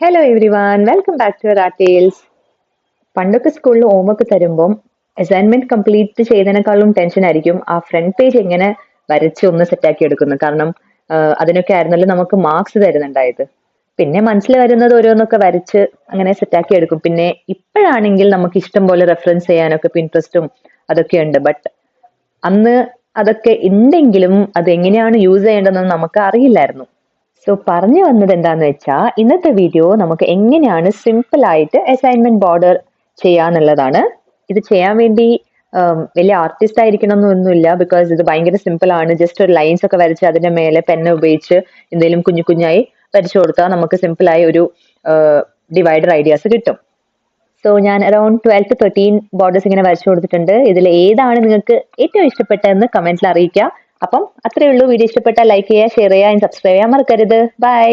Hello everyone welcome back to Ra Tales. പണ്ടൊക്കെ സ്കൂളിൽ homework തരുമ്പം അസൈൻമെന്റ് കംപ്ലീറ്റ് ചെയ്തതിനേക്കാളും ടെൻഷൻ ആയിരിക്കും ആ ഫ്രണ്ട് പേജ് എങ്ങനെ വരച്ച് ഒന്ന് സെറ്റാക്കി എടുക്കുന്നു. കാരണം അതിനൊക്കെ ആയിരുന്നല്ലോ നമുക്ക് മാർക്സ് തരുന്നുണ്ടായത്. പിന്നെ മനസ്സിൽ വരുന്നത് ഓരോന്നൊക്കെ വരച്ച് അങ്ങനെ സെറ്റാക്കി എടുക്കും. പിന്നെ ഇപ്പോഴാണെങ്കിൽ നമുക്ക് ഇഷ്ടം പോലെ റെഫറൻസ് ചെയ്യാനൊക്കെ പിൻട്രസ്റ്റും അതൊക്കെ ഉണ്ട്. ബട്ട് അന്ന് അതൊക്കെ ഉണ്ടെങ്കിലും അത് എങ്ങനെയാണ് യൂസ് ചെയ്യേണ്ടതെന്ന് നമുക്ക് അറിയില്ലായിരുന്നു. സോ പറഞ്ഞു വന്നത് എന്താന്ന് വെച്ചാൽ ഇന്നത്തെ വീഡിയോ നമുക്ക് എങ്ങനെയാണ് സിമ്പിൾ ആയിട്ട് അസൈൻമെന്റ് ബോർഡർ ചെയ്യാന്നുള്ളതാണ്. ഇത് ചെയ്യാൻ വേണ്ടി വലിയ ആർട്ടിസ്റ്റ് ആയിരിക്കണം എന്നൊന്നുമില്ല. ബിക്കോസ് ഇത് ഭയങ്കര സിമ്പിൾ ആണ്. ജസ്റ്റ് ഒരു ലൈൻസ് ഒക്കെ വരച്ച് അതിന്റെ മേലെ പെന്ന് ഉപയോഗിച്ച് എന്തെങ്കിലും കുഞ്ഞു കുഞ്ഞായി വരച്ചു കൊടുത്താൽ നമുക്ക് സിമ്പിൾ ആയി ഒരു ഡിവൈഡർ ഐഡിയാസ് കിട്ടും. സോ ഞാൻ അറൌണ്ട് 12 to 13 ബോർഡേഴ്സ് ഇങ്ങനെ വരച്ചു കൊടുത്തിട്ടുണ്ട്. ഇതിൽ ഏതാണ് നിങ്ങൾക്ക് ഏറ്റവും ഇഷ്ടപ്പെട്ടതെന്ന് കമന്റ്സിൽ അറിയിക്കുക. അപ്പം അത്രയേ ഉള്ളൂ. വീഡിയോ ഇഷ്ടപ്പെട്ടാൽ ലൈക്ക് ചെയ്യുക, ഷെയർ ചെയ്യുക, സബ്സ്ക്രൈബ് ചെയ്യാൻ മറക്കരുത്. ബൈ.